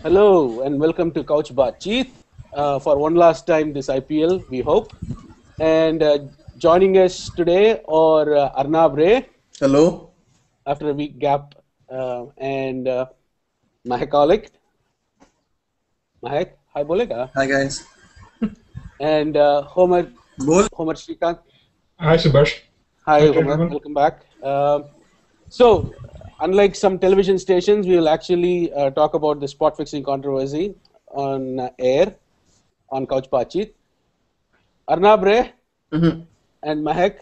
Hello and welcome to Couch BatCheet for one last time this IPL, we hope. And joining us today are Arnab Ray Hello. after a week gap and Mahek Aulik. Mahek, hi bolega. Hi guys. And Homer Bol. Srikanth. Hi, Subhash. Hi Hi, Homer, everyone. welcome back. So, unlike some television stations, we will actually talk about the spot fixing controversy on air on Couch BatCheet. Arnab Ray and Mahek,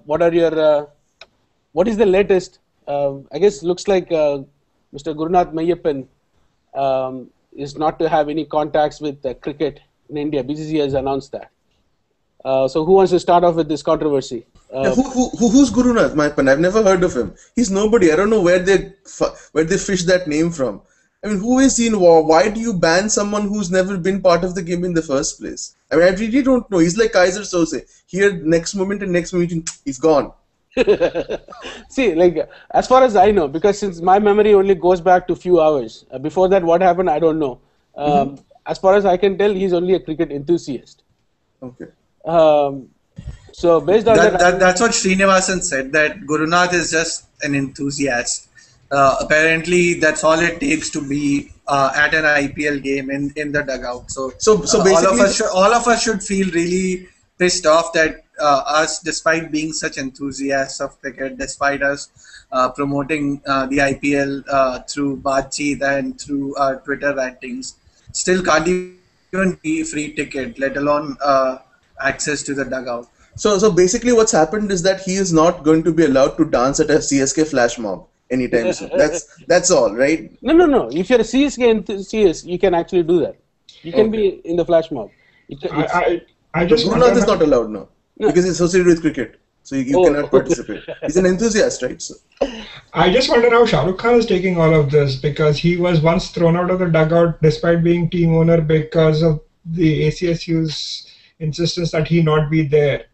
what is the latest? I guess looks like Mr. Gurunath Mayappan is not to have any contacts with cricket in India. BCCI has announced that. So who wants to start off with this controversy? Who's Gurunath Mayappan? I've never heard of him. He's nobody. I don't know where they fish that name from. I mean, who is he in war? Why do you ban someone who's never been part of the game in the first place? I mean, I really don't know. He's like Kaiser Sose. Here, next moment and next moment, he's gone. See, like as far as I know, because since my memory only goes back to few hours. Before that, what happened, I don't know. As far as I can tell, he's only a cricket enthusiast. Okay. So based on That's what Srinivasan said, that Gurunath is just an enthusiast. Apparently, that's all it takes to be at an IPL game in the dugout. So basically, all of us should feel really pissed off that us, despite being such enthusiasts of cricket, despite us promoting the IPL through BatCheet and through our Twitter rantings, still can't even be free ticket, let alone access to the dugout. So basically, what's happened is that he is not going to be allowed to dance at a CSK flash mob anytime soon. That's all, right? No. If you're a CSK enthusiast, you can actually do that. You can be in the flash mob. I just Gurunath is not allowed now because he's associated with cricket, so you cannot participate. He's an enthusiast, right? So. I just wonder how Shah Rukh Khan is taking all of this, because he was once thrown out of the dugout despite being team owner because of the ACSU's insistence that he not be there.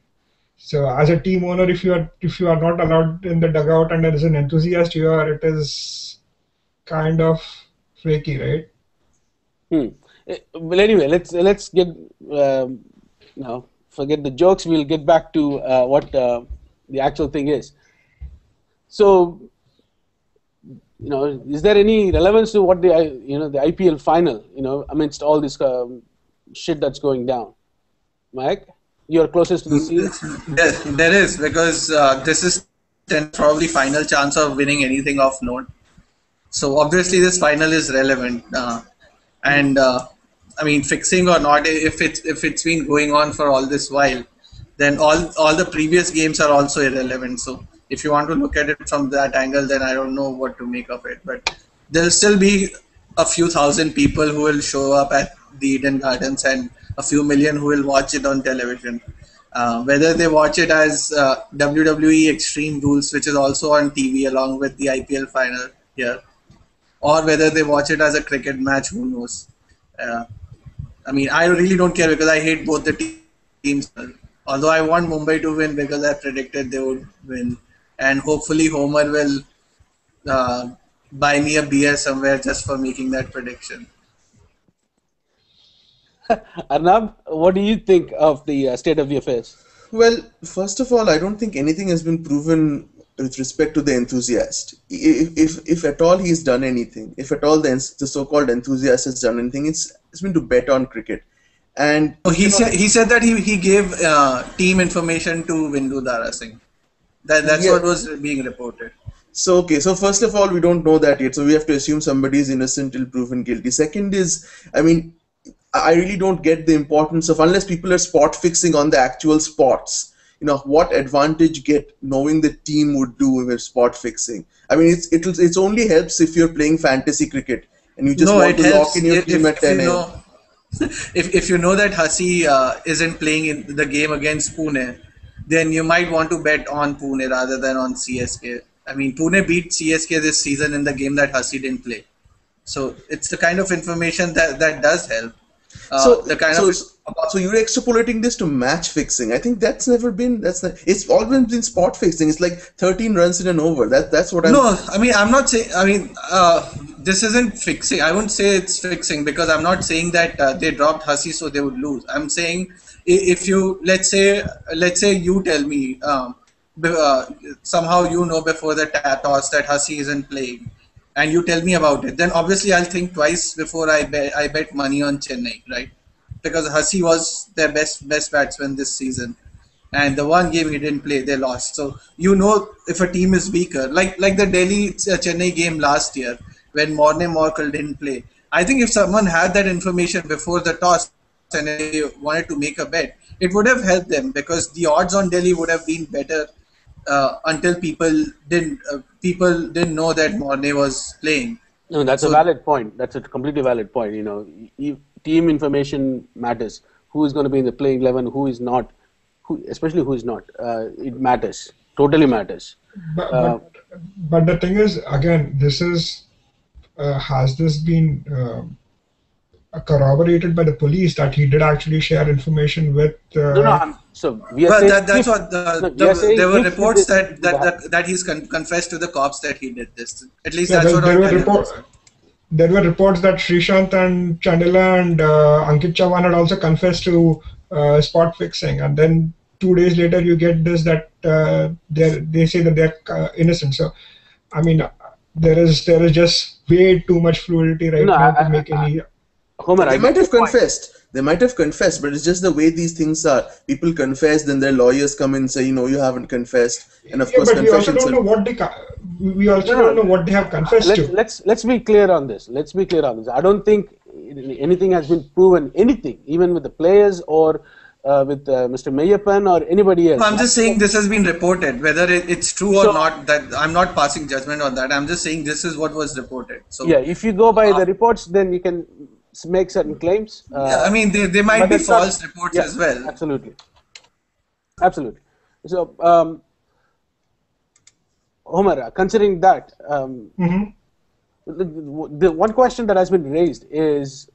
So as a team owner, if you are not allowed in the dugout and as an enthusiast you are, it is kind of freaky, right? Well, anyway, let's get forget the jokes. We'll get back to what the actual thing is. So, is there any relevance to what the IPL final? Amidst all this shit that's going down, Mike? You're closest to the scene. There is, because this is probably final chance of winning anything of note. So obviously this final is relevant, and I mean, fixing or not, if it's been going on for all this while, then all the previous games are also irrelevant. So if you want to look at it from that angle, then I don't know what to make of it. But there'll still be a few thousand people who will show up at the Eden Gardens and a few million who will watch it on television. Whether they watch it as WWE Extreme Rules, which is also on TV along with the IPL final here, or whether they watch it as a cricket match, who knows? I mean, I really don't care because I hate both the teams. Although I want Mumbai to win because I predicted they would win. And hopefully Homer will buy me a beer somewhere just for making that prediction. Arnab, what do you think of the state of the affairs? Well, first of all, I don't think anything has been proven with respect to the enthusiast. If at all he's done anything, if at all the so-called enthusiast has done anything, it's been to bet on cricket. And he said that he gave team information to Vindu Dara Singh. That's what was being reported. So first of all, we don't know that yet, so we have to assume somebody is innocent till proven guilty. Second is, I mean, I really don't get the importance of, unless people are spot fixing on the actual spots, what advantage get knowing the team would do with spot fixing. I mean, it's only helps if you're playing fantasy cricket and you just want to lock in your team at 10 a.m. If you know that Hussey isn't playing in the game against Pune, then you might want to bet on Pune rather than on CSK. I mean, Pune beat CSK this season in the game that Hussey didn't play. So it's the kind of information that does help. So you're extrapolating this to match fixing. I think that's never been. It's always been spot fixing. It's like 13 runs in an over. That's what I'm. No, I mean I'm not saying. I mean this isn't fixing. I wouldn't say it's fixing because I'm not saying that they dropped Hussey so they would lose. I'm saying if you let's say you tell me somehow you know before the toss that Hussey isn't playing, and you tell me about it, then obviously I'll think twice before I bet money on Chennai, right? Because Hussey was their best batsman this season, and the one game he didn't play, they lost. So you know if a team is weaker, like the Delhi Chennai game last year when Morne Morkel didn't play. I think if someone had that information before the toss and if they wanted to make a bet, it would have helped them because the odds on Delhi would have been better until people didn't know that Morne was playing. No, that's a So valid point. That's a completely valid point. Team information matters. Who is going to be in the playing 11, who is not, especially who is not. It matters. Totally matters. But Uh, but but the thing is, again, this is has this been corroborated by the police that he did actually share information with? no, no. So we are well, saying that's if, what no, we are saying there were if reports this that would happen. he's confessed to the cops that he did this. At least Yeah, that's what there on were television. reports that Srishant and Chandela and Ankit Chavan had also confessed to spot fixing, and then 2 days later you get this that they say that they're innocent. So, I mean, there is just way too much fluidity right No, now to make any. Homer, I They get might your have point. confessed. They might have confessed, but it's just the way these things are. People confess, then their lawyers come and say, you haven't confessed. And of Yeah, course, but we also confessions don't are. know what we also No, don't know no. what they have confessed to. Let's be clear on this. Let's be clear on this. I don't think anything has been proven. Anything, even with the players or with Mr. Mayappan or anybody else. I'm just saying this has been reported. Whether it's true or So not, that I'm not passing judgment on that. I'm just saying this is what was reported. So yeah, if you go by the reports, then you can make certain claims. yeah, I mean they might But be that's not. false reports Yeah, as well. absolutely, absolutely. So Homer, considering that, Hmm. the one question that has been raised is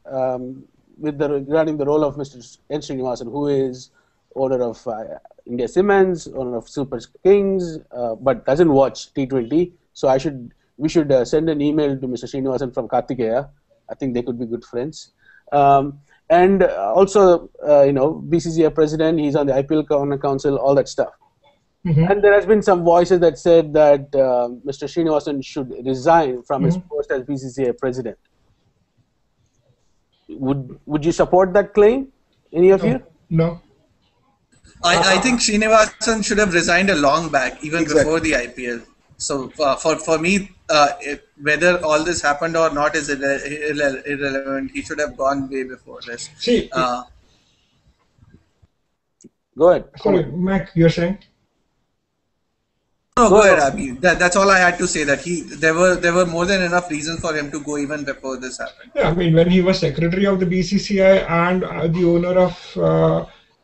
regarding the role of Mr. N. Srinivasan, who is owner of India Cements, owner of Super Kings, but doesn't watch T20. So we should send an email to Mr. Srinivasan from Kartikeya. I think they could be good friends. And also, BCCI president, he's on the IPL Council, all that stuff. Hmm. And there has been some voices that said that Mr. Srinivasan should resign from his Mhm. post as BCCI president. Would you support that claim? Any of you? No. I think Srinivasan should have resigned a long back, even Exactly. before the IPL. So for me, whether all this happened or not is irrelevant. He should have gone way before this. See, Go ahead. sorry, Mac, you're saying? No, Go go ahead, ahead. Abhi. That's all I had to say. That there were more than enough reasons for him to go even before this happened. Yeah, I mean, when he was secretary of the BCCI and the owner of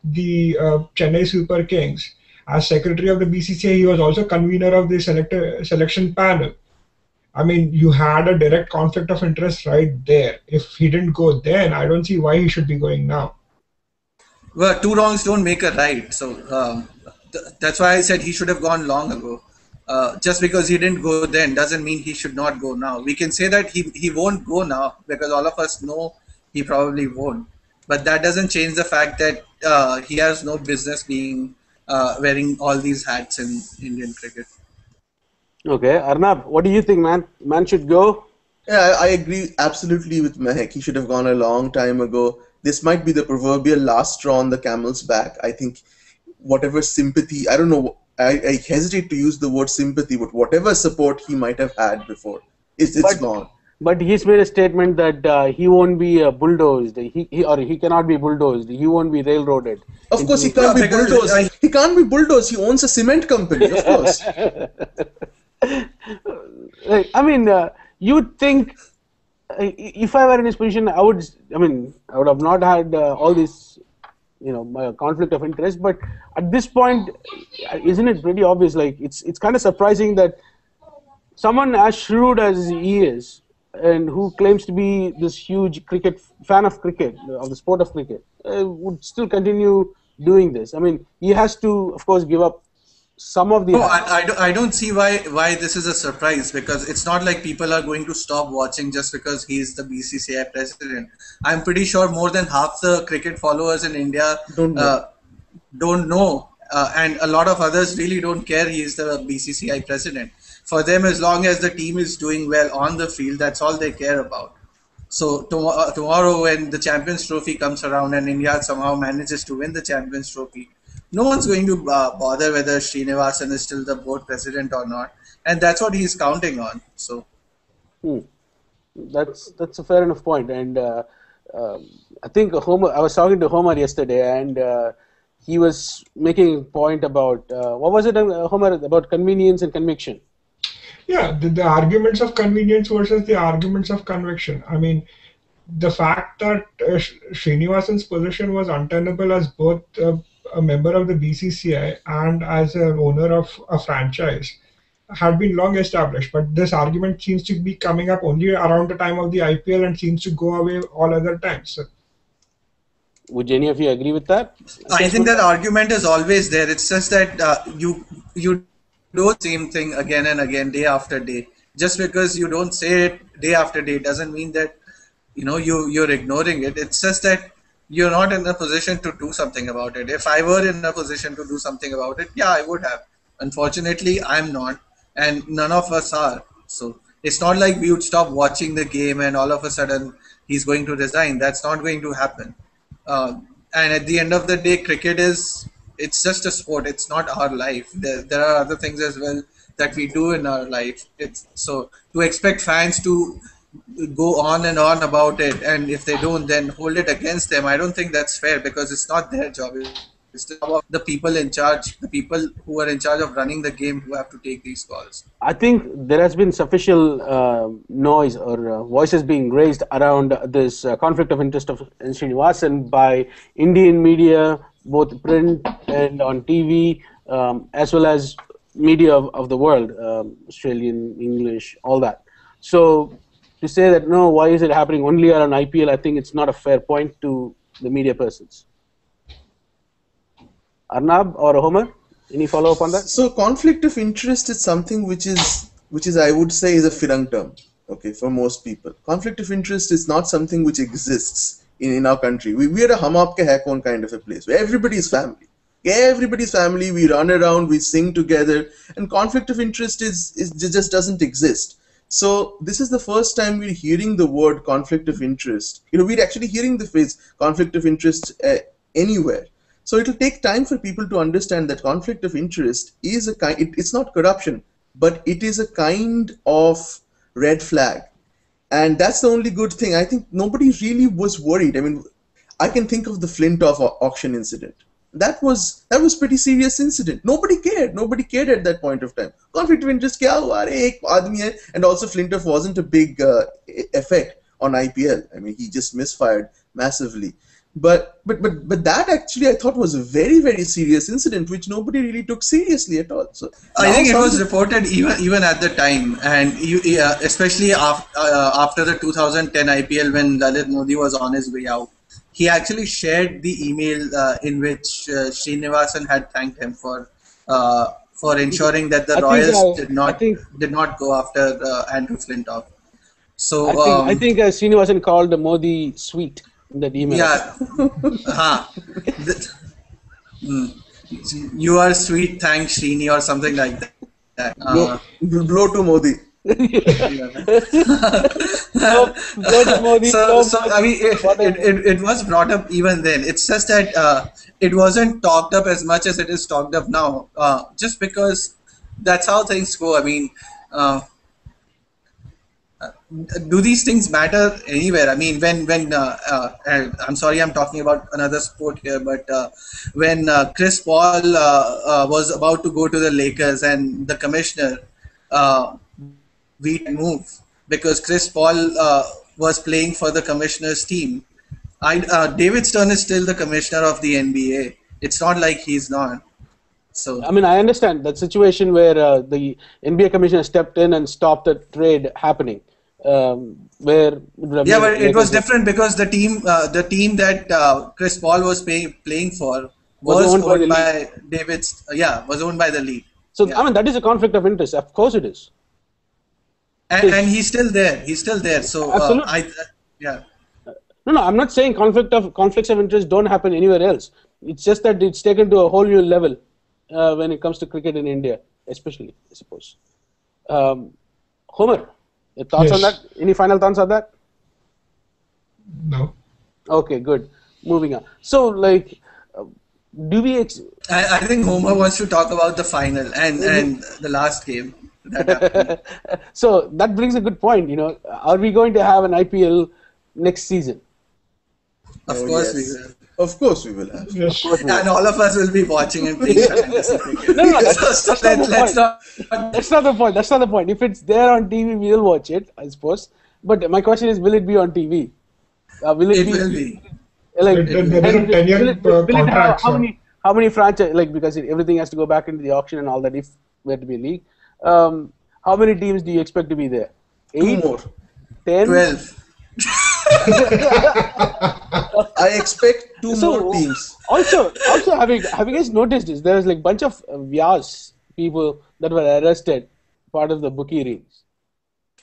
the Chennai Super Kings, as secretary of the BCCI, he was also convener of the selection panel. I mean, you had a direct conflict of interest right there. If he didn't go then, I don't see why he should be going now. Well, two wrongs don't make a right. So that's why I said he should have gone long ago. Just because he didn't go then doesn't mean he should not go now. We can say that he won't go now because all of us know he probably won't. But that doesn't change the fact that he has no business being wearing all these hats in Indian cricket. Okay, Arnab, what do you think, man? Man should go. Yeah, I agree absolutely with Mehak. He should have gone a long time ago. This might be the proverbial last straw on the camel's back. I think whatever sympathy, I don't know, I hesitate to use the word sympathy, but whatever support he might have had before, it's But gone. but he's made a statement that he won't be bulldozed. He cannot be bulldozed. He won't be railroaded. Of course, he into- can't be because bulldozed. He can't be bulldozed. He owns a cement company, of course. Like, I mean, you would think if I were in his position, I would have not had all this, my conflict of interest. But at this point, isn't it pretty obvious? Like, it's kind of surprising that someone as shrewd as he is, and who claims to be this huge fan of cricket, of the sport of cricket, would still continue doing this. I mean, he has to, of course, give up some of the No, highlights. I don't see why this is a surprise, because it's not like people are going to stop watching just because he's the BCCI president. I'm pretty sure more than half the cricket followers in India Don't know. uh, don't know, and a lot of others really don't care he's the BCCI president. For them, as long as the team is doing well on the field, that's all they care about. So tomorrow, when the Champions Trophy comes around and India somehow manages to win the Champions Trophy, no one's going to bother whether Srinivasan is still the board president or not, and that's what he's counting on. So Hmm. That's a fair enough point, and I think Homer. I was talking to Homer yesterday, and he was making a point about what was it, Homer, about convenience and conviction. Yeah, the arguments of convenience versus the arguments of conviction. I mean, the fact that Srinivasan's position was untenable as both a member of the BCCI and as an owner of a franchise had been long established. But this argument seems to be coming up only around the time of the IPL and seems to go away all other times. So, Would any of you agree with that? I think that argument is always there. It's just that you do the same thing again and again, day after day. Just because you don't say it day after day doesn't mean that you're ignoring it. It's just that you're not in a position to do something about it. If I were in a position to do something about it, yeah, I would have. Unfortunately, I'm not, and none of us are. So it's not like we would stop watching the game and all of a sudden he's going to resign. That's not going to happen. And at the end of the day, cricket it's just a sport. It's not our life. There are other things as well that we do in our life. It's so to expect fans to go on and on about it, and if they don't, then hold it against them. I don't think that's fair, because it's not their job. It's the job of the people in charge, the people who are in charge of running the game, who have to take these calls. I think there has been sufficient noise or voices being raised around this conflict of interest of Srinivasan by Indian media, both print and on TV, as well as media of the world, Australian, English, all that. So to say that, no, why is it happening only around IPL, I think it's not a fair point to the media persons. Arnab or Homer, any follow up on that? So conflict of interest is something which is I would say is a firang term. Okay, for most people, conflict of interest is not something which exists in our country. We are a hum aapke hai kaun kind of a place where everybody is family. Everybody's family. We run around, we sing together, and conflict of interest is just doesn't exist. So this is the first time we're hearing the word conflict of interest. We're actually hearing the phrase conflict of interest anywhere. So it'll take time for people to understand that conflict of interest is a kind. It's not corruption, but it is a kind of red flag, and that's the only good thing. I think nobody really was worried. I mean, I can think of the Flintoff auction incident. That was pretty serious incident. Nobody cared. Nobody cared at that point of time. Conflict of interest, kya hua? Arey, ek aadmi hai. And also Flintoff wasn't a big effect on IPL. I mean, he just misfired massively. But that actually I thought was a very, very serious incident which nobody really took seriously at all. So I think it was reported even at the time, and especially after the 2010 IPL when Lalit Modi was on his way out. He actually shared the email in which Srinivasan had thanked him for ensuring that the Royals did not go after Andrew Flintoff. So I think Srinivasan called Modi sweet in that email. Yeah, you are sweet, thanks Srini, or something like that. Blow to Modi. So I mean, it was brought up even then. It's just that it wasn't talked up as much as it is talked up now, just because that's how things go. I mean, do these things matter anywhere? I mean, when I'm sorry, I'm talking about another sport here, but when Chris Paul was about to go to the Lakers and the commissioner we move because Chris Paul was playing for the commissioner's team. David Stern is still the commissioner of the NBA. It's not like he's not. So I mean, I understand that situation where the NBA commissioner stepped in and stopped the trade happening. But it was different because the team that Chris Paul was playing for was owned by David. Was owned by the league. So Yeah. I mean that is a conflict of interest. Of course it is. And he's still there. He's still there. So Absolutely. yeah. No, I'm not saying conflicts of interest don't happen anywhere else. It's just that it's taken to a whole new level when it comes to cricket in India, especially, I suppose. Homer, your thoughts on that? Yes. Any final thoughts on that? No. Okay, good. Moving on. So, like, do we? I think Homer wants to talk about the final and the last game that happened. So that brings a good point. Are we going to have an IPL next season? Of Oh, course we yes. will. Of course we will have. Of Yes. course we And will. all of us will be watching and playing fantasy cricket. No, that's So not the let's point. not. That's not the point. That's not the point. If it's there on TV, we'll watch it, I suppose. But my question is, will it be on TV? Will it It be will be. like? There is a 10-year Will it have contract. So how many franchise, like, because everything has to go back into the auction and all that if we're to be a league. How many teams do you expect to be there? 2 8, more. 10? 12. I expect 2 So more teams. also have you guys noticed this? There's like bunch of Vyas people that were arrested, part of the bookie rings.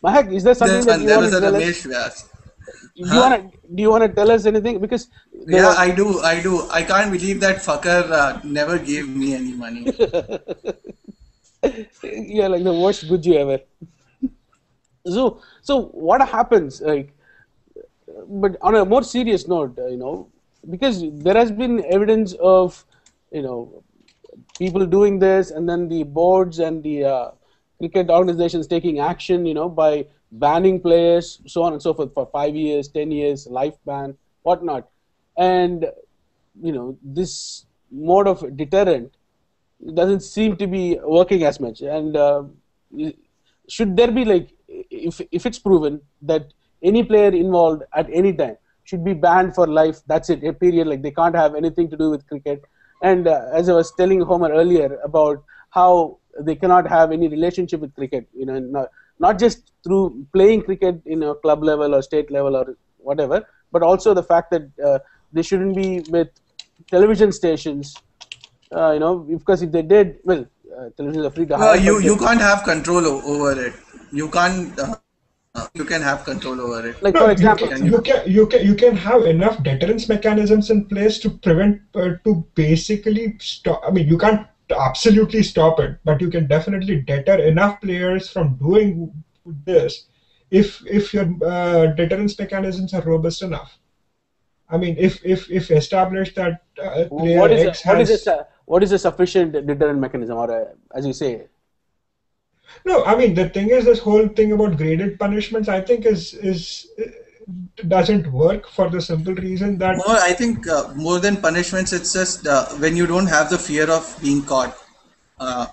Mahak, is there something that you There want was to a tell us? Ramesh Vyas. Do you want to tell us anything? Because there Yeah, was- I do. I can't believe that fucker never gave me any money. yeah, like the worst Guju ever. So what happens? Like, but on a more serious note, because there has been evidence of, people doing this, and then the boards and the cricket organizations taking action, by banning players, so on and so forth, for 5 years, 10 years, life ban, whatnot, and this mode of deterrent doesn't seem to be working as much. And should there be, like, if it's proven that any player involved at any time should be banned for life, that's it, a period, like they can't have anything to do with cricket. And as I was telling Homer earlier about how they cannot have any relationship with cricket, not just through playing cricket in a club level or state level or whatever, but also the fact that they shouldn't be with television stations, because if they did, well, televisions are free to hire. You can't have control over it. You can't. You can have control over it. Like, no, for example, you can have enough deterrence mechanisms in place to prevent to basically stop. I mean, you can't absolutely stop it, but you can definitely deter enough players from doing this if your deterrence mechanisms are robust enough. I mean, if established that player X has what is a sufficient deterrent mechanism, or as you say? No, I mean the thing is, this whole thing about graded punishments, I think is doesn't work for the simple reason that I think more than punishments, it's just when you don't have the fear of being caught.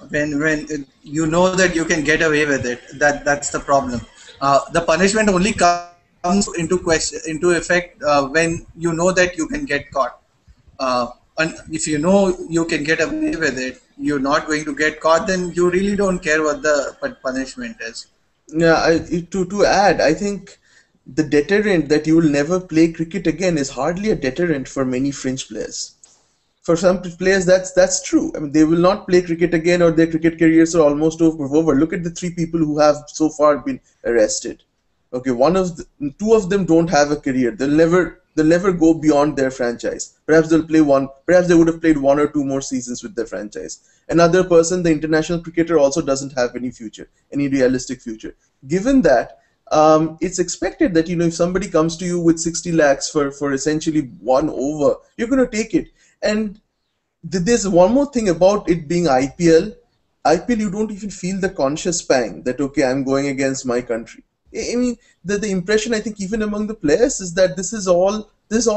When you know that you can get away with it, that's the problem. The punishment only comes into effect when you know that you can get caught. And if you know you can get away with it, you're not going to get caught, then you really don't care what the punishment is. Yeah, to add, I think the deterrent that you will never play cricket again is hardly a deterrent for many fringe players. For some players, that's true. I mean, they will not play cricket again, or their cricket careers are almost over. Look at the 3 people who have so far been arrested. Okay, two of them don't have a career. They'll never go beyond their franchise. Perhaps perhaps they would have played 1 or 2 more seasons with their franchise. Another person, the international cricketer, also doesn't have any future, any realistic future. Given that, it's expected that, if somebody comes to you with 60 lakhs for essentially 1 over, you're going to take it. And there's one more thing about it being IPL. IPL, you don't even feel the conscious pang that, okay, I'm going against my country. I mean, the impression, I think, even among the players, is that this is all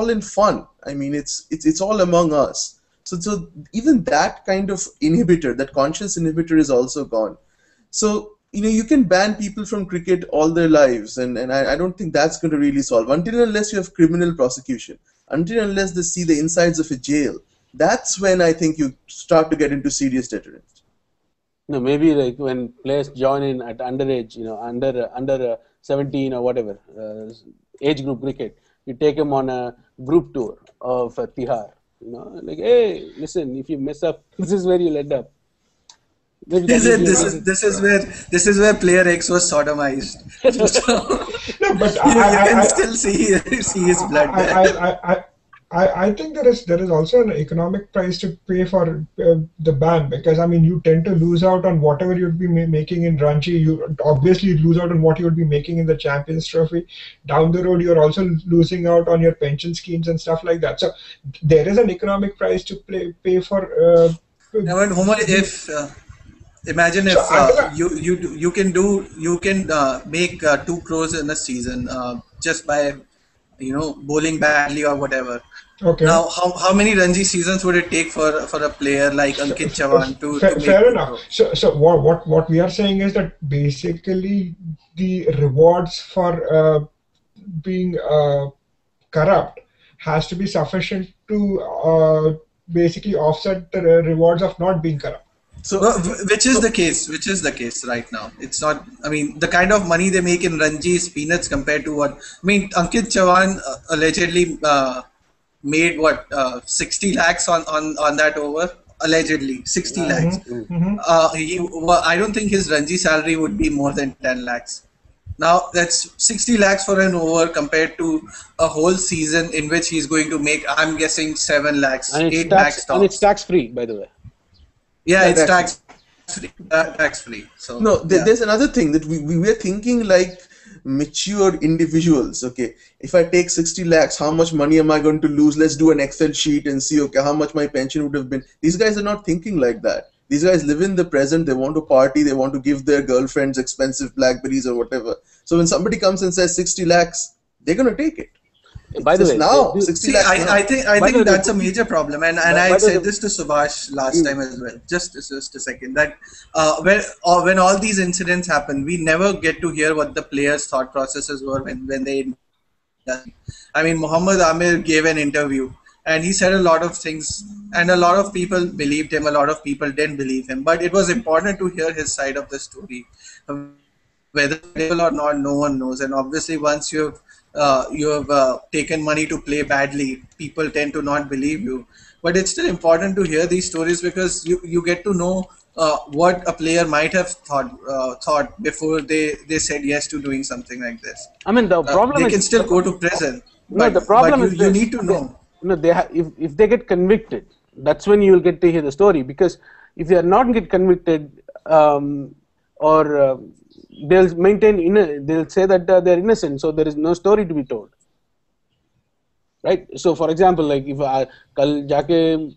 in fun. I mean, it's all among us. So even that kind of inhibitor, that conscious inhibitor, is also gone. So you can ban people from cricket all their lives, and I don't think that's going to really solve, until unless you have criminal prosecution, until unless they see the insides of a jail. That's when I think you start to get into serious deterrence. No, maybe like when players join in at underage, under 17 or whatever age group cricket, you take them on a group tour of Tihar. Like, hey, listen, if you mess up, this is where you'll end up. Maybe that Is will it? be a reason. This is where player X was sodomized. So No, but you can still see his blood there. I think there is also an economic price to pay for the ban, because I mean you tend to lose out on whatever you'd be making in Ranchi. You obviously lose out on what you would be making in the Champions Trophy. Down the road, you're also losing out on your pension schemes and stuff like that. So there is an economic price to pay for. Now, but Homer, The, if imagine so if until you can make 2 crores in a season just by bowling badly or whatever. okay. Now, how many Ranji seasons would it take for a player like Ankit Chavan to make Fair two enough. crores? So what we are saying is that basically the rewards for being corrupt has to be sufficient to basically offset the rewards of not being corrupt. So, Well, which is the case? Which is the case right now? It's not. I mean, the kind of money they make in Ranji is peanuts compared to what. I mean, Ankit Chavan allegedly made what 60 lakhs on that over. Allegedly, 60 Yeah. lakhs. I don't think his Ranji salary would be more than 10 lakhs. Now that's 60 lakhs for an over compared to a whole season in which he's going to make. I'm guessing 7 lakhs, And it's 8 lakhs tops. tax free, by the way. Yeah, yeah, it's that's tax free. So no. yeah. There's another thing that we were thinking like mature individuals. Okay, if I take 60 lakhs, how much money am I going to lose? Let's do an Excel sheet and see, okay, how much my pension would have been. These guys are not thinking like that. These guys live in the present. They want to party. They want to give their girlfriends expensive Blackberries or whatever. So when somebody comes and says 60 lakhs, they're going to take it. By the Just way, now, do- 60 See, lakhs now. I think By the way, that's a major problem, and by I the way, said this to Subhash last time as well. Just a second, that when all these incidents happen, we never get to hear what the players' thought processes were when they. I mean, Muhammad Amir gave an interview, and he said a lot of things, and a lot of people believed him, a lot of people didn't believe him. But it was important to hear his side of the story. Whether credible or not, no one knows. And obviously, once you have taken money to play badly, people tend to not believe you. But it's still important to hear these stories because you get to know what a player might have thought before they said yes to doing something like this. I mean, the problem They is can still go to prison, no. The but problem is you this. need to know. No, if they get convicted, that's when you will get to hear the story. Because if they are not get convicted, or they'll they'll say that they're innocent, so there is no story to be told, right? So, for example, like if kal jaake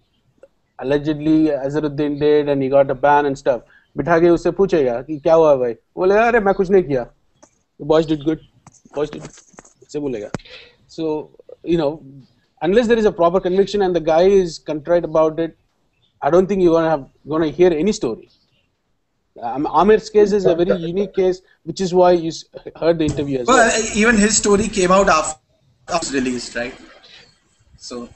allegedly Azharuddin did and he got a ban and stuff, बिठा के उससे पूछेगा कि क्या हुआ भाई, बोले अरे मैं कुछ नहीं किया, the boys did good, boys did, ऐसे बोलेगा. So unless there is a proper conviction and the guy is contrite about it, I don't think you're gonna hear any story. Amir's case is a very unique case, which is why you heard the interview as well. Well, even his story came out after it was released, right? So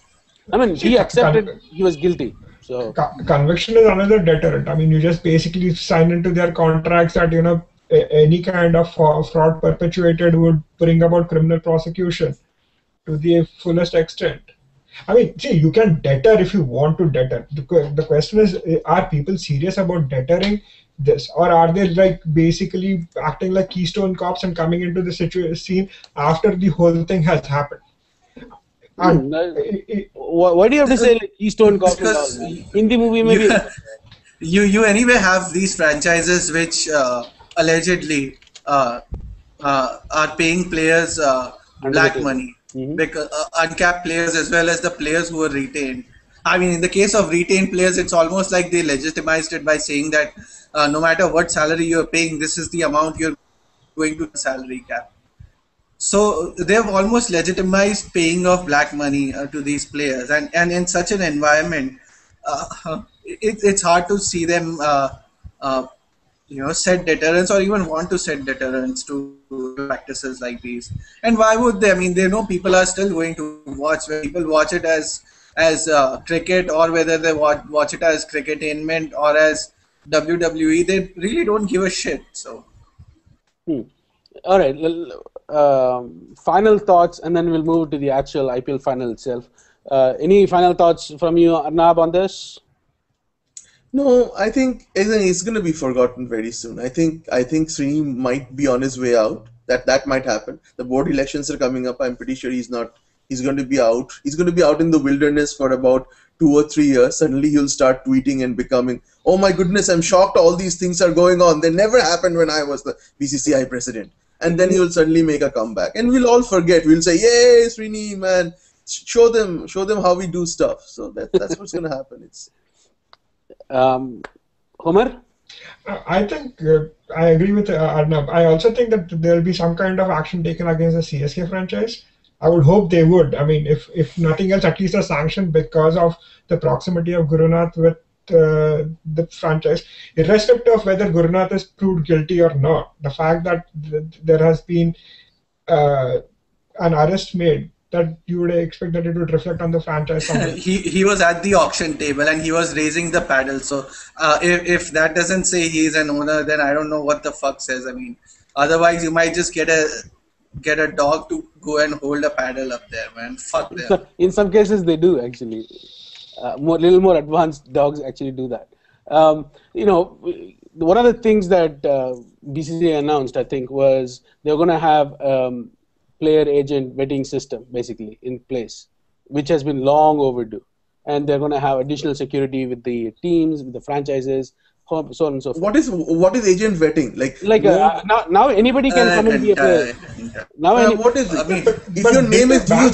I mean, he accepted he was guilty. So Conviction is another deterrent. I mean, you just basically sign into their contracts that any kind of fraud perpetuated would bring about criminal prosecution to the fullest extent. I mean, see, you can deter if you want to deter. The question is, are people serious about deterring this, or are they like basically acting like Keystone cops and coming into the scene after the whole thing has happened? And why do you have to say like Keystone Cop and all? because Hindi movie maybe. you anyway have these franchises which allegedly are paying players black table. money, because uncapped players as well as the players who are retained. I mean, in the case of retained players, it's almost like they legitimized it by saying that no matter what salary you're paying, this is the amount you're going to salary cap. So they've almost legitimized paying of black money to these players, and in such an environment, it's hard to see them, set deterrence or even want to set deterrence to practices like these. And why would they? I mean, they know people are still going to watch. Whether people watch it as cricket, or whether they watch it as cricketainment or as WWE, they really don't give a shit. So. All right. Final thoughts, and then we'll move to the actual IPL final itself. Any final thoughts from you, Arnab, on this? No, I think it's going to be forgotten very soon. I think Srini might be on his way out. That might happen. The board elections are coming up. I'm pretty sure he's not. He's going to be out. He's going to be out in the wilderness for about 2 or 3 years. Suddenly he'll start tweeting and becoming, oh my goodness, I'm shocked. All these things are going on. They never happened when I was the BCCI president. And then he'll suddenly make a comeback, and we'll all forget. We'll say, "Yay, Srini, man! Show them how we do stuff." So that's what's going to happen. It's Homer? I think I agree with Arnab. I also think that there will be some kind of action taken against the CSK franchise. I would hope they would. I mean, if nothing else, at least a sanction because of the proximity of Gurunath with the franchise, irrespective of whether Gurunath is proved guilty or not. The fact that there has been an arrest made, that you would expect that it would reflect on the franchise someday. He was at the auction table and he was raising the paddle. So if that doesn't say he's an owner, then I don't know what the fuck says. I mean, otherwise you might just get a dog to go and hold a paddle up there, man. Fuck them. In some cases, they do actually. Little more advanced dogs actually do that. One of the things that BCCI announced, I think, was they're going to have player agent vetting system basically in place, which has been long overdue, and they're going to have additional security with the teams, with the franchises, so on and so forth. What is agent vetting now anybody can come and be a player. Now what is it? If your name is Jiju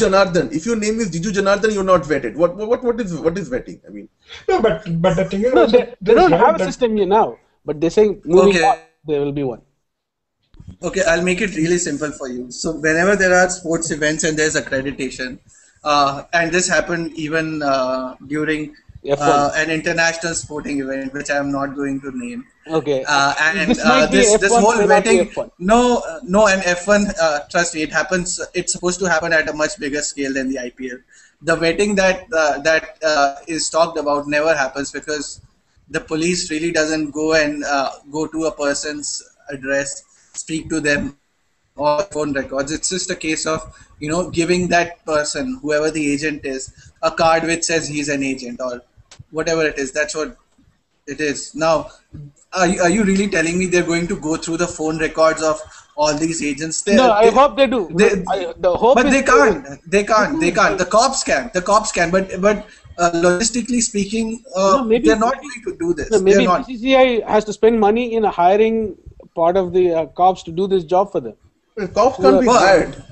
Janardhan, you're not vetted. What is vetting? I mean, No, but the thing is, they don't have a system here now, but they're saying moving on, there will be one. Okay, I'll make it really simple for you. So whenever there are sports events and there's accreditation, and this happened even during an international sporting event, which I am not going to name. Okay. And this might be this F1, whole may not be vetting, F1. no, and F1, trust me, it happens. It's supposed to happen at a much bigger scale than the IPL. The vetting that is talked about never happens because the police really doesn't go and go to a person's address, speak to them, or phone records. It's just a case of giving that person, whoever the agent is, a card which says he's an agent or whatever it is. That's what it is. Now, are you really telling me they're going to go through the phone records of all these agents? I hope they do. But they can't. They can't. The cops can. But logistically speaking, they're not going to do this. Maybe BCCI has to spend money in hiring part of the cops to do this job for them. Cops can't be hired.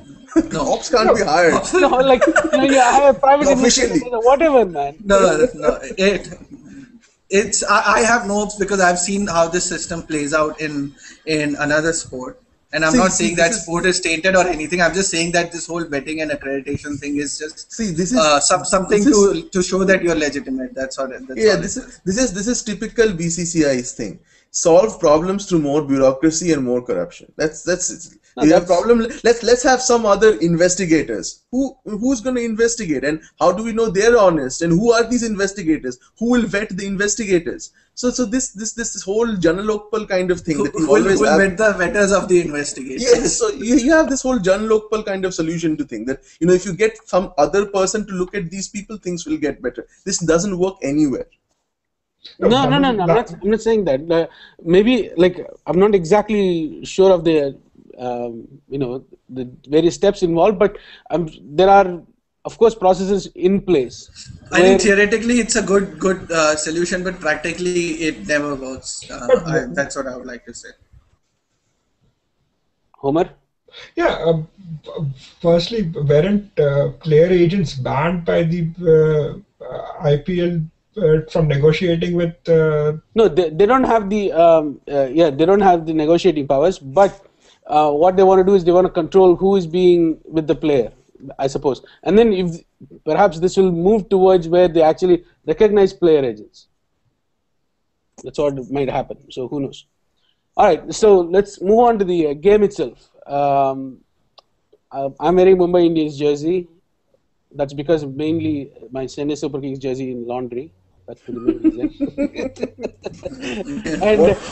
No, cops can't be hired. You have private officially. Whatever, man. No. I have notes because I've seen how this system plays out in another sport. And I'm not saying that sport is tainted or anything. I'm just saying that this whole vetting and accreditation thing is just something to show that you're legitimate. That's all. This is typical BCCI's thing. Solve problems through more bureaucracy and more corruption. That's it. You have problem. Let's have some other investigators. Who's going to investigate, and how do we know they're honest? And who are these investigators? Who will vet the investigators? So this whole Janalokpal kind of thing that you always have. Vet the vetters of the investigation. Yes, so you have this whole Janalokpal kind of solution to think that if you get some other person to look at these people, things will get better. This doesn't work anywhere. No. I'm not saying that. Maybe I'm not exactly sure of the the various steps involved, but there are of course processes in place. I think theoretically it's a good solution, but practically it never works. That's what I would like to say. Homer? Yeah. Firstly, weren't player agents banned by the IPL from negotiating with? No, they don't have the they don't have the negotiating powers. But what they want to do is they want to control who is being with the player, I suppose. And then if perhaps this will move towards where they actually recognize player agents. That's what might happen. So who knows? All right. So let's move on to the game itself. I'm wearing Mumbai Indians jersey. That's because mainly my Chennai Super Kings jersey in laundry. That's the main reason.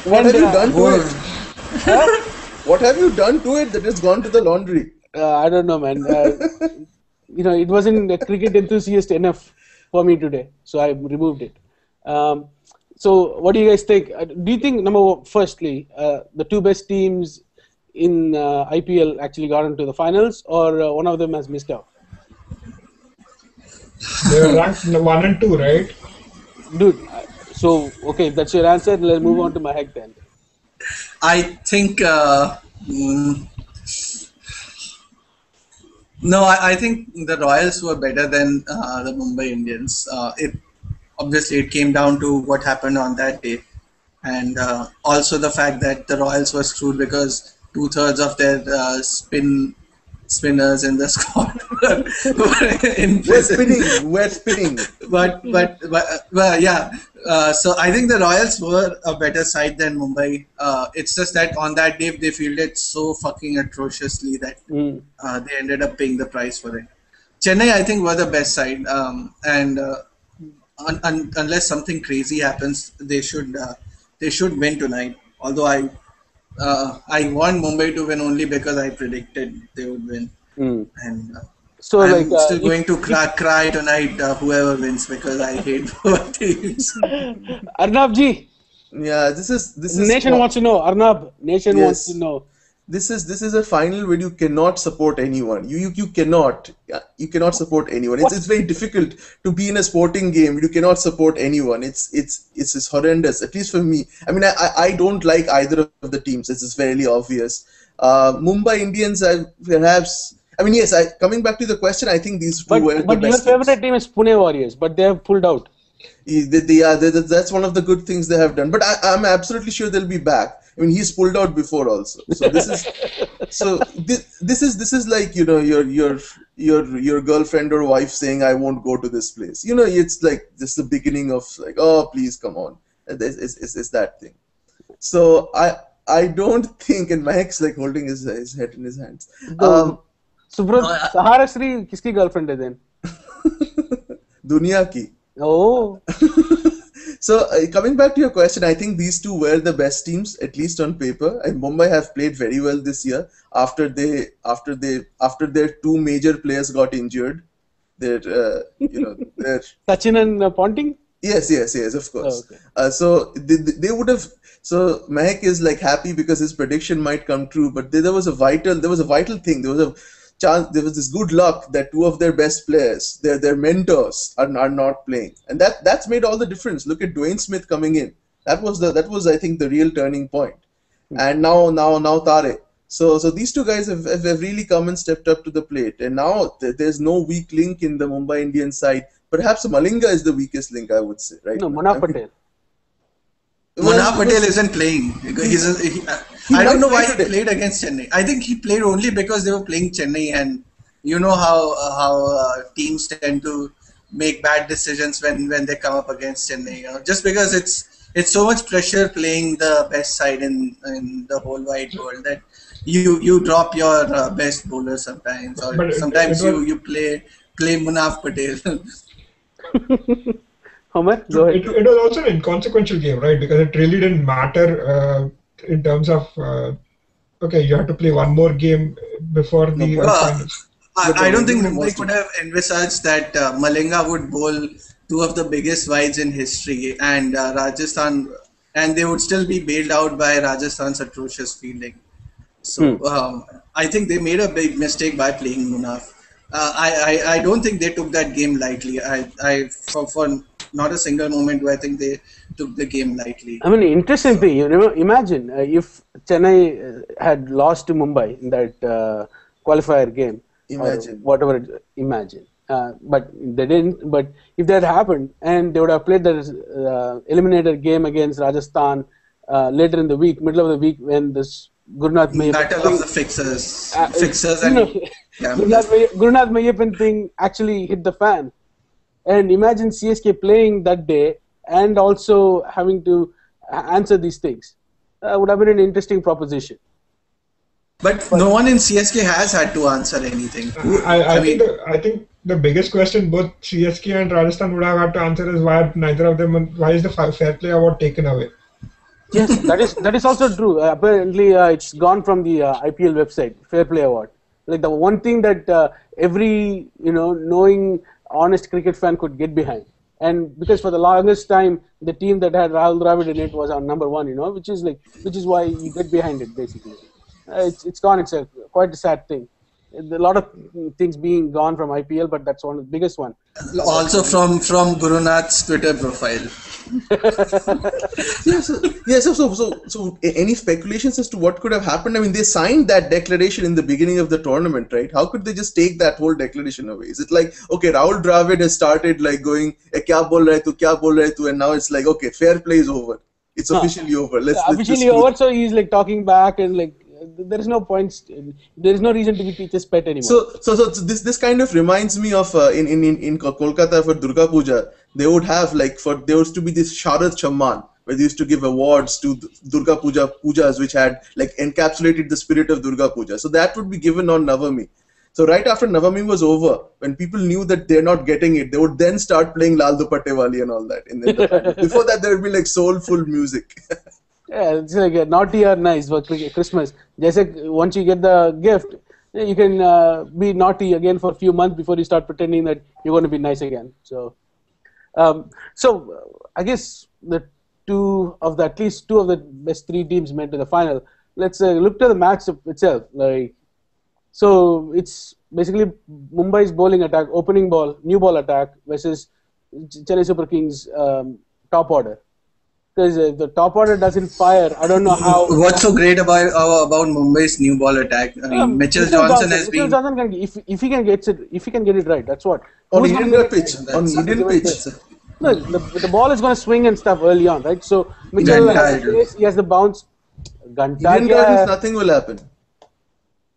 What have you done to it? What have you done to it that has gone to the laundry? I don't know, man. It wasn't cricket enthusiast enough for me today, so I removed it. So, what do you guys think? Do you think, firstly, the two best teams in IPL actually got into the finals, or one of them has missed out? They were ranked 1 and 2, right? Dude, so, okay, if that's your answer, let's move on to Mahek then. I think mm, no, I think the Royals were better than the Mumbai Indians. It obviously it came down to what happened on that day, and also the fact that the Royals were screwed because two-thirds of their spinners in the squad were in prison. We're spinning. But yeah. So I think the Royals were a better side than Mumbai. It's just that on that day they fielded so fucking atrociously that they ended up paying the price for it. Chennai, I think, were the best side, and unless something crazy happens, they should win tonight. Although I want Mumbai to win only because I predicted they would win, and So, I'm still going to cry tonight, whoever wins, because I hate both teams. Arnab ji, Yeah, this is Nation wants to know. Arnab, Nation Yes. wants to know. This is a final where you cannot support anyone. You cannot support anyone. It's very difficult to be in a sporting game. You cannot support anyone. It's horrendous. At least for me. I mean, I don't like either of the teams. It's fairly obvious. Mumbai Indians, perhaps. I mean, yes. Coming back to the question, I think these two were the But your best favorite teams. team is Pune Warriors, but they have pulled out. That's one of the good things they have done. But I'm absolutely sure they'll be back. I mean, he's pulled out before also. So this is like, you know, your girlfriend or wife saying, I won't go to this place. You know, it's like this is the beginning of like, oh, please come on. It's that thing. So I don't think, and Mahek's like holding his head in his hands. Subrot, Sahara Sri, kiski girlfriend hai then? Dunia ki. Oh. So coming back to your question, I think these two were the best teams, at least on paper. And Mumbai have played very well this year after their two major players got injured. Their Sachin and Ponting? Yes, of course. Oh, okay. So they would have. So Mahek is like happy because his prediction might come true, but there was a vital thing. There was a chance. There was this good luck that two of their best players, their mentors, are not playing, and that's made all the difference. Look at Dwayne Smith coming in. That was I think the real turning point. And now Tare. So these two guys have really come and stepped up to the plate, and now there's no weak link in the Mumbai Indian side. Perhaps Malinga is the weakest link, I would say, right? No, Munaf Patel. Munaf Patel isn't playing. I don't know why he played against Chennai. I think he played only because they were playing Chennai, and you know how teams tend to make bad decisions when they come up against Chennai. You know, just because it's so much pressure playing the best side in the whole wide world that you drop your best bowler sometimes, or But sometimes it was- you play Munaf Patel. Homer, go ahead. It was also an inconsequential game, right? Because it really didn't matter in terms of okay, you have to play one more game before the finals. I don't think Mumbai could have envisaged that Malinga would bowl two of the biggest wides in history, and Rajasthan, and they would still be bailed out by Rajasthan's atrocious fielding. So I think they made a big mistake by playing Munaf. I don't think they took that game lightly. For not a single moment do I think they took the game lightly. I mean, interesting thing. You know, imagine if Chennai had lost to Mumbai in that qualifier game. Imagine. Whatever. Imagine. But they didn't. But if that happened, and they would have played the eliminator game against Rajasthan later in the week, middle of the week, when this Gurnath Mayappan Battle of the fixers, you know, and gamblers. Gurnath Mayappan thing actually hit the fan. And imagine CSK playing that day and also having to answer these things. Would have been an interesting proposition. But no one in CSK has had to answer anything. I think the biggest question both CSK and Rajasthan would have had to answer is why is the fair play award taken away? Yes, that is also true. Apparently, it's gone from the IPL website, Fair Play Award. Like the one thing that every knowing, honest cricket fan could get behind. And because for the longest time, the team that had Rahul Dravid in it was our number one, which is why you get behind it basically. It's gone. It's quite a sad thing. A lot of things being gone from IPL, but that's one of the biggest one. Also from Gurunath's Twitter profile. So any speculations as to what could have happened? I mean, they signed that declaration in the beginning of the tournament, right? How could they just take that whole declaration away? Is it like, okay, Rahul Dravid has started like going, kya bol rahe tu, and now it's like, okay, fair play is over. It's officially over. Let's officially over. So he's like talking back and like there is no points. There is no reason to be teacher's pet anymore. So this kind of reminds me of in Kolkata for Durga Puja, they would have there used to be this Sharad Chamman where they used to give awards to Durga pujas which had like encapsulated the spirit of Durga Puja. So that would be given on Navami. So right after Navami was over, when people knew that they're not getting it, they would then start playing Lal Dupatte Wali and all that. Before that, there would be like soulful music. Yeah, it's like a naughty or nice for Christmas. Once you get the gift, you can be naughty again for a few months before you start pretending that you're going to be nice again. So I guess at least two of the best three teams made to the final. Let's look to the match itself. So it's basically Mumbai's bowling attack, opening ball, new ball attack versus Chennai Super Kings top order. Because if the top order doesn't fire, I don't know how. What's so great about Mumbai's new ball attack? I mean, Mitchell Johnson has been. Mitchell Johnson if he can get it right, that's what. On Eden pitch. No, the ball is going to swing and stuff early on, right? So Mitchell he has the bounce. Eden Gardens, nothing will happen.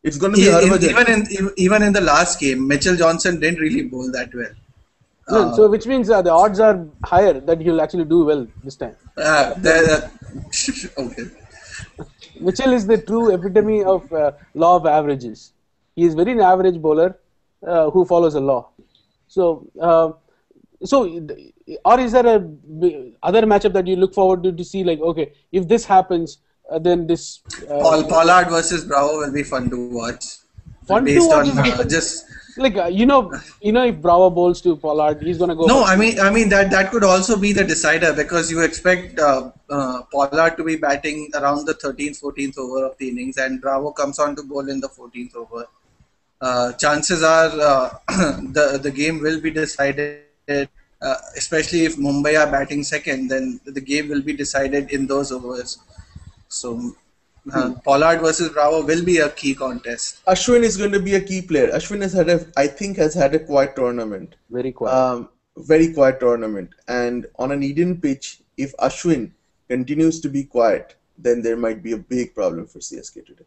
It's going to be Harbhajan. Even in the last game, Mitchell Johnson didn't really bowl that well. So which means the odds are higher that he'll actually do well this time. Okay. Mitchell is the true epitome of law of averages. He is very an average bowler who follows a law. So, or is there a other matchup that you look forward to see? Like, okay, if this happens, then this. Pollard versus Bravo will be fun to watch. Based on just. Like if Bravo bowls to Pollard, he's gonna go. No, I mean that could also be the decider because you expect Pollard to be batting around the 13th, 14th over of the innings, and Bravo comes on to bowl in the 14th over. Chances are the game will be decided, especially if Mumbai are batting second. Then the game will be decided in those overs. So. Pollard versus Bravo will be a key contest. Ashwin is going to be a key player. Ashwin has had a quiet tournament. Very quiet. Very quiet tournament. And on an Eden pitch, if Ashwin continues to be quiet, then there might be a big problem for CSK today.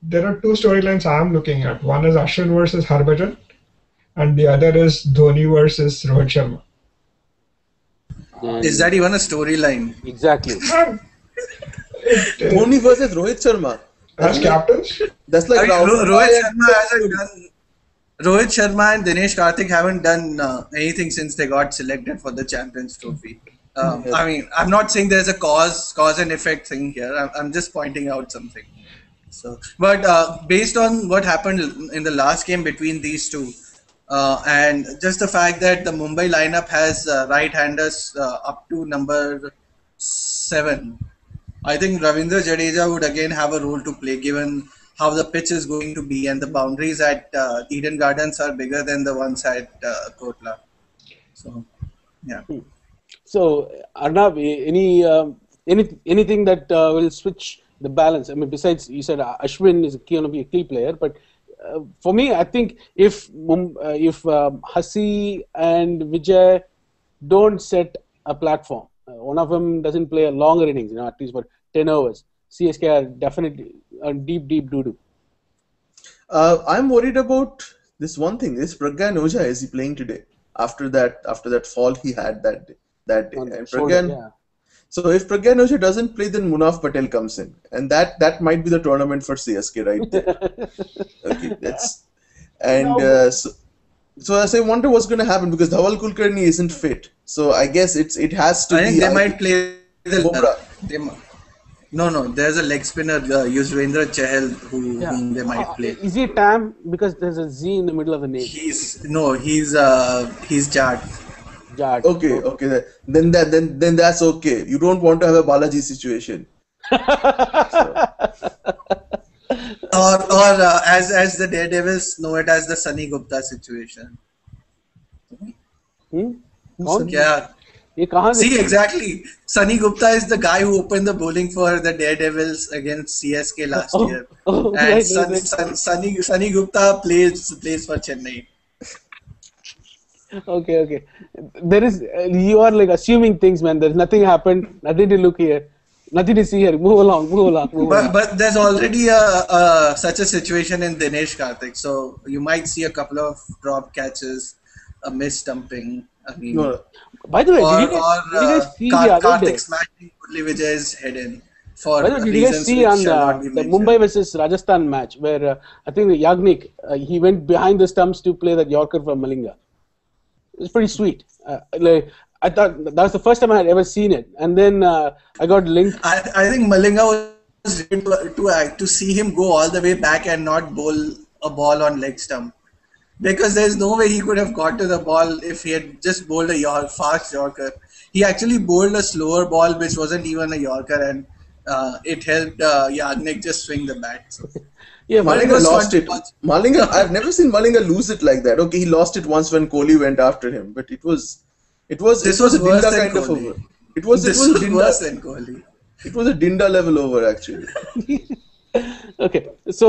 There are two storylines I'm looking at. One is Ashwin versus Harbhajan, and the other is Dhoni versus Rohit Sharma. Is that even a storyline? Exactly. Dhoni versus Rohit Sharma. As captains? That's like Rohit Sharma and Dinesh Karthik haven't done anything since they got selected for the Champions Trophy. I mean, I'm not saying there's a cause and effect thing here. I'm just pointing out something. So, but based on what happened in the last game between these two, and just the fact that the Mumbai lineup has right-handers up to number 7. I think Ravindra Jadeja would again have a role to play given how the pitch is going to be and the boundaries at Eden Gardens are bigger than the ones at Kotla. So, yeah. So, Arnav, anything that will switch the balance? I mean, besides you said Ashwin is going to be a key player, but for me, I think if Hasi and Vijay don't set a platform. One of them doesn't play a longer innings, at least for 10 overs. CSK are definitely on deep doo-doo. I'm worried about this one thing. Is Pragyan Ojha, is he playing today? After that fall he had that day. And Pragyan, yeah. So if Pragyan Ojha doesn't play, then Munaf Patel comes in. And that might be the tournament for CSK right there. Okay, that's... And so as I wonder what's going to happen because Dhawal Kulkarni isn't fit. So I guess it has to be... I think they might play the... No, there's a leg spinner, Yuzvendra Chahal, whom they might play. Is he Tam? Because there's a Z in the middle of the name. He's Jat. Jad. Okay. Then that's okay. You don't want to have a Balaji situation. So, Or as the Daredevils know it as the Sunny Gupta situation. who's कौन? Sunny? Yeah. ये कहाँ से? See, exactly. Sunny Gupta is the guy who opened the bowling for the Daredevils against CSK last year. And Right. Sunny Gupta plays for Chennai. Okay. There is you are like assuming things, man. There's nothing happened, nothing to look here, nothing to see here. Move along. But there's already such a situation in Dinesh Karthik. So you might see a couple of drop catches, a miss stumping. I mean, No, By the way, or did you guys see the other day? Karthik smashing Murli Vijay's head in for By the way, did you guys reasons see which on shall not be the mentioned. Mumbai versus Rajasthan match where I think Yagnik he went behind the stumps to play that Yorker for Malinga. It was pretty sweet. Like I thought that was the first time I had ever seen it, and then I got linked. I think Malinga was to see him go all the way back and not bowl a ball on leg stump. Because there's no way he could have got to the ball if he had just bowled a fast Yorker. He actually bowled a slower ball which wasn't even a Yorker, and it helped Yagnik just swing the bat. So. Yeah, But it Malinga was fun lost to it. watch. Malinga, I've never seen Malinga lose it like that. Okay, he lost it once when Kohli went after him, but it was This a was worse Dinda than kind of Kohli. over. It was This a was Dinda. worse than Kohli. It was a Dinda level over actually. Okay, so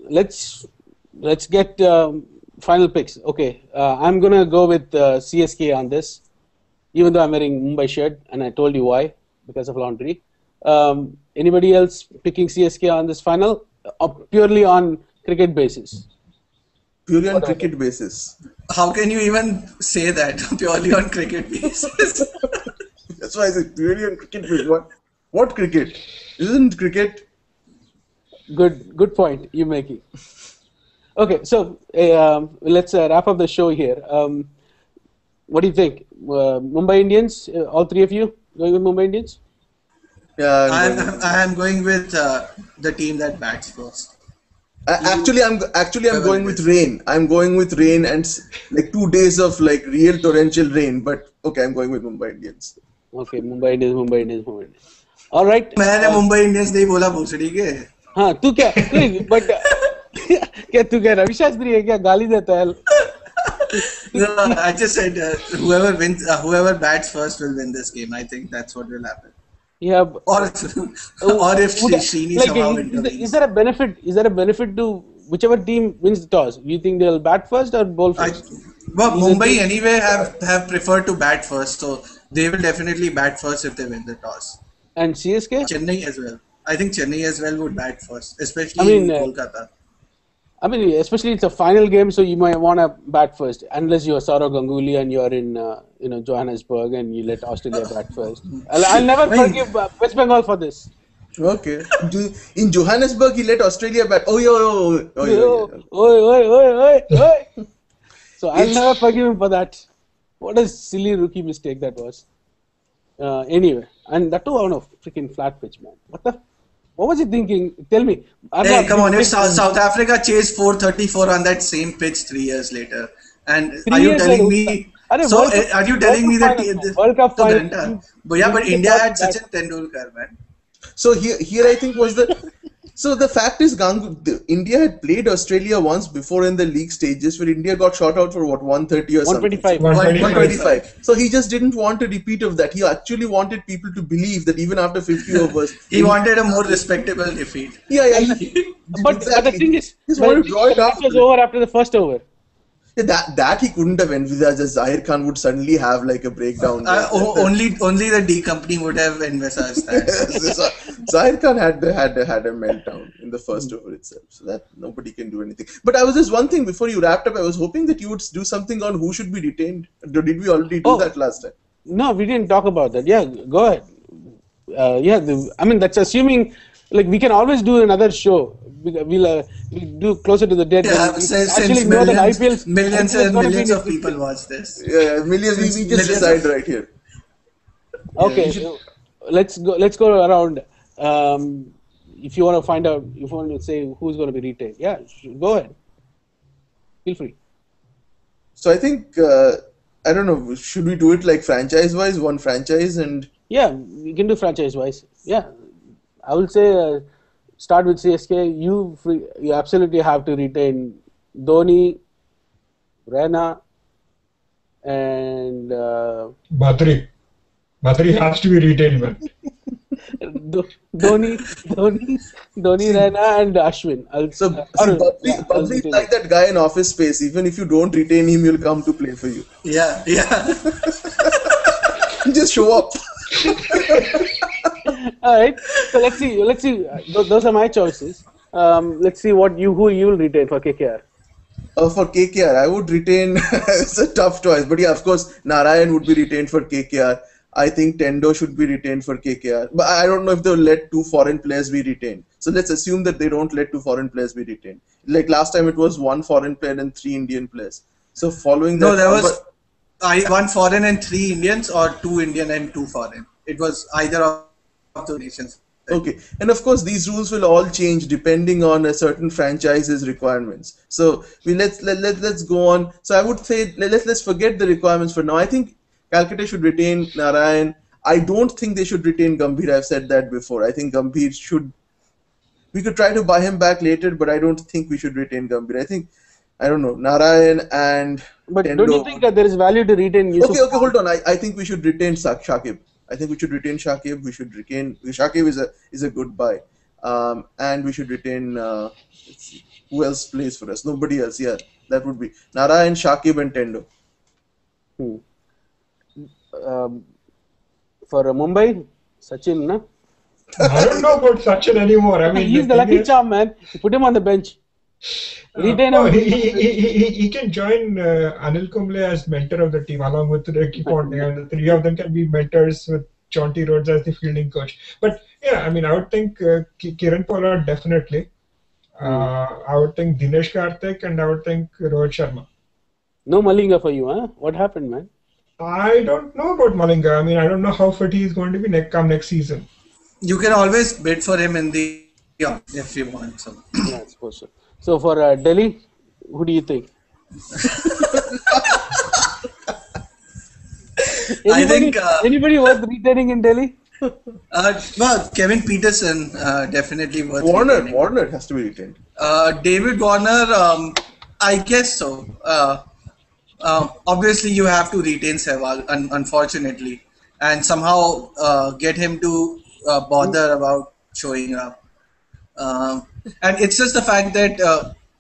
let's get final picks. Okay, I'm gonna go with CSK on this, even though I'm wearing Mumbai shirt, and I told you why, because of laundry. Anybody else picking CSK on this final, purely on cricket basis? Purely on cricket basis. How can you even say that purely on cricket basis? That's why I said purely on cricket basis. What cricket? Isn't cricket? Good point you're making. Okay, so let's wrap up the show here. What do you think? Mumbai Indians, all three of you going with Mumbai Indians? Yeah. I'm going with the team that bats first. Actually, I'm going with rain. I'm going with rain and like 2 days of like real torrential rain. But okay, I'm going with Mumbai Indians. Okay, Mumbai Indians. All right. मैंने Mumbai Indians नहीं बोला भोसड़ी के. हाँ तू क्या but क्या तू क्या रवि शास्त्री है क्या गाली देता है? No, I just said whoever bats first will win this game. I think that's what will happen. Yeah. Or if Srini like, somehow is there a benefit? Is there a benefit to whichever team wins the toss? Do you think they'll bat first or bowl first? Well, Mumbai anyway have preferred to bat first, so they will definitely bat first if they win the toss. And CSK? Chennai as well. I think Chennai as well would bat first, especially in Kolkata. I mean, especially it's a final game, so you might want to bat first, unless you're Saurav Ganguly and you're in Johannesburg and you let Australia bat first. I'll never forgive West Bengal for this. Okay. In Johannesburg, he let Australia bat. Oi. So I'll never forgive him for that. What a silly rookie mistake that was. Anyway, and that too on a freaking flat pitch, man. What was he thinking? Tell me. Hey, come on! If South Africa chased 434 on that same pitch 3 years later, and are you telling me? So are you telling me that World Cup final? Yeah, but India had Sachin Tendulkar, man. So here I think was the. So the fact is, India had played Australia once before in the league stages, where India got shot out for what 130 or 125. 125. So he just didn't want a repeat of that. He actually wanted people to believe that even after 50 overs, he wanted a more respectable defeat. Yeah. But the thing is, the match was over after the first over. That he couldn't have envisaged. Zahir Khan would suddenly have like a breakdown. Only the D company would have envisaged that. Zahir Khan had a meltdown in the first over itself, so that nobody can do anything. But I was just one thing before you wrapped up. I was hoping that you would do something on who should be retained. Did we already do that last time? No, we didn't talk about that. Yeah, go ahead. I mean that's assuming. Like we can always do another show. We'll do closer to the date. Yeah, since millions and millions of people watch this. Yeah, millions. We just decide right here. Okay, let's go around. If you want to find out, if you want to say who's going to be retained, yeah, go ahead. Feel free. So I think I don't know. Should we do it like franchise-wise, one franchise, and Yeah, we can do franchise wise. Yeah, I will say start with CSK. You absolutely have to retain Dhoni, Raina, and Batri. Batri has to be retained, man. Dhoni, Dhoni, Dhoni, Raina, and Ashwin. so see, I'll Badri is retain like it. that guy in Office Space. Even if you don't retain him, he'll come to play for you. Yeah, yeah. He just show up. All right. So let's see. Let's see. Those are my choices. Let's see who you will retain for KKR. For KKR, I would retain. It's a tough choice, but yeah, of course, Narayan would be retained for KKR. I think Tendo should be retained for KKR, but I don't know if they'll let two foreign players be retained. So let's assume that they don't let two foreign players be retained. Like last time, it was one foreign player and three Indian players. So following that, No, there was one foreign and three Indians, or two Indian and two foreign. It was either of the nations. okay, and of course these rules will all change depending on a certain franchise's requirements. So let's go on. So I would say let's forget the requirements for now. I think Calcutta should retain Narayan. I don't think they should retain Gambhir. I've said that before. I think Gambhir should. We could try to buy him back later, but I don't think we should retain Gambhir. I think I don't know Narayan and But Tendo. don't you think that there is value to retain Yusuf? Okay, hold on. I think we should retain Shakib. I think we should retain Shakib. We should retain Shakib is a good buy, and we should retain. Let's see, who else plays for us? Nobody else. Yeah, that would be Narayan, Shakib, and Tendo. Hmm. For Mumbai, Sachin, na? I don't know about Sachin anymore. I mean, He's the thing lucky is- charm, man. You put him on the bench. Retain no, him. he can join Anil Kumble as mentor of the team along with Ricky Ponting, and the three of them can be mentors with Chonti Rhodes as the fielding coach. But yeah, I mean, I would think Kiran Pollard definitely. I would think Dinesh Karthik, and I would think Rohit Sharma. No Malinga for you, huh? What happened, man? I don't know about Malinga. I mean, I don't know how fit he is going to be come next season. You can always bid for him in the if you want. So Yeah, I suppose so. So for Delhi, who do you think? I think Anybody worth retaining in Delhi? well, Kevin Peterson definitely worth retaining. Warner has to be retained. David Warner, I guess so. Obviously, you have to retain Sehwag, unfortunately, and somehow get him to bother about showing up. And it's just the fact that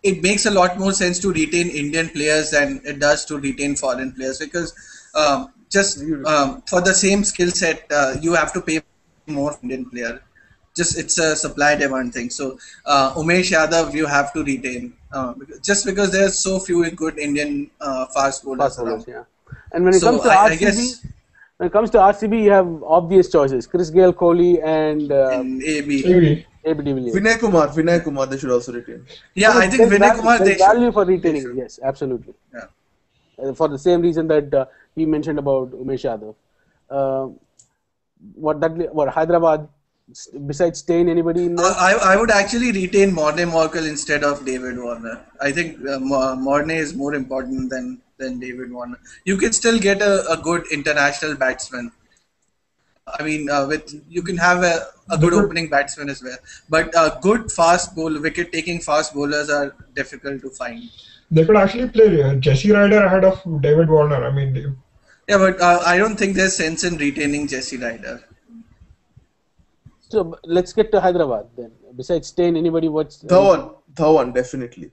it makes a lot more sense to retain Indian players than it does to retain foreign players, because for the same skill set, you have to pay more for Indian player. Just it's a supply demand thing. So Umesh Yadav you have to retain just because there's so few good Indian fast bowlers around. Yeah. And when it So comes to I RCB, guess when it comes to RCB, you have obvious choices: Chris Gayle, Kohli, and in AB. Maybe. AB de Villiers. Vinay Kumar, they should also retain. Yeah, I think Vinay Kumar they There's should. value for retaining. Yes, absolutely. Yeah. For the same reason that he mentioned about Umesh Yadav. What Hyderabad? Besides Stein, anybody in there? I would actually retain Morne Morkel instead of David Warner. I think Morne is more important than David Warner. You can still get a good international batsman. I mean, you can have a good opening batsman as well. But good wicket-taking fast bowlers are difficult to find. They could actually play Jesse Ryder ahead of David Warner. I mean, Yeah, but I don't think there's sense in retaining Jesse Ryder. So let's get to Hyderabad then. Besides Stein, anybody what's Dhawan, definitely.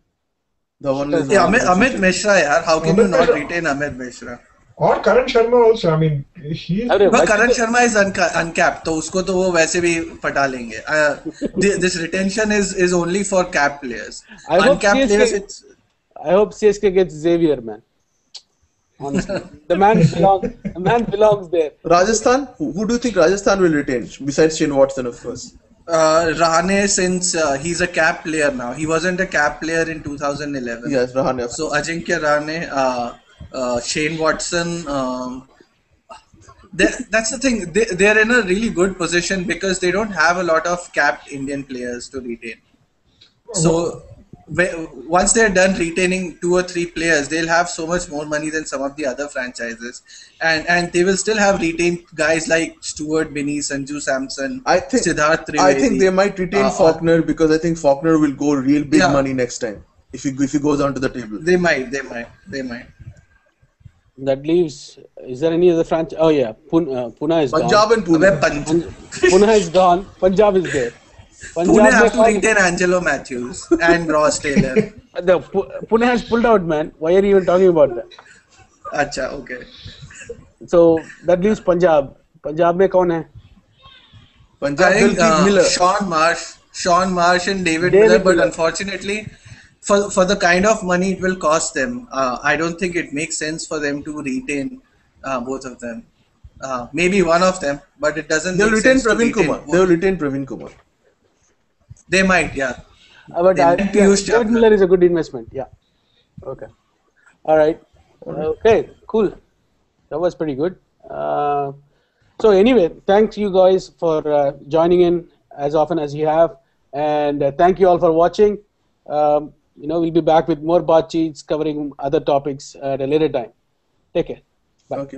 Dhawan is Yeah, Amit Mishra, yaar. How can Amit you not Mishra. retain Amit Mishra? or Karan Sharma also. I mean, he's Arey, But why Karan should Sharma is uncapped, तो उसको तो वो वैसे भी पटा लेंगे. This retention is only for capped players. I hope Uncapped players, it's I hope CSK gets Xavier, man. Honestly, the man belongs there. Rajasthan. Who do you think Rajasthan will retain besides Shane Watson, of course? Rahane, since he's a cap player now. He wasn't a cap player in 2011. Yes, Rahane. So Ajinkya Rahane, Shane Watson. That's the thing. They're in a really good position because they don't have a lot of capped Indian players to retain. So once they're done retaining 2 or 3 players, they'll have so much more money than some of the other franchises, and they will still have retained guys like Stuart Binney, Sanju Samson, Siddharth I think Trivedi. they might retain Faulkner because I think Faulkner will go real big Yeah. money next time if he goes onto the table. They might. That leaves. Is there any other franchise? Oh yeah, Pune is Punjab gone. and Pune. Pune is gone. Punjab is there. Pune have में to कौन- retain Angelo Matthews and Ross Taylor. Pune has pulled out, man. Why are you even talking about that? Acha, okay. So that leaves Punjab. Punjab में कौन है? Punjab I will think keep Miller. Sean Marsh and David Miller, but unfortunately, for the kind of money it will cost them, I don't think it makes sense for them to retain both of them. Maybe one of them, but it doesn't They'll make retain sense to Praveen retain Kumar. both. They'll retain Praveen Kumar. They might, yeah. But They might use David Chapman. Miller is a good investment. Yeah. Okay. All right. Okay. Cool. That was pretty good. So anyway, thanks you guys for joining in as often as you have, and thank you all for watching. We'll be back with more BatCheets covering other topics at a later time. Take care. Bye. Okay.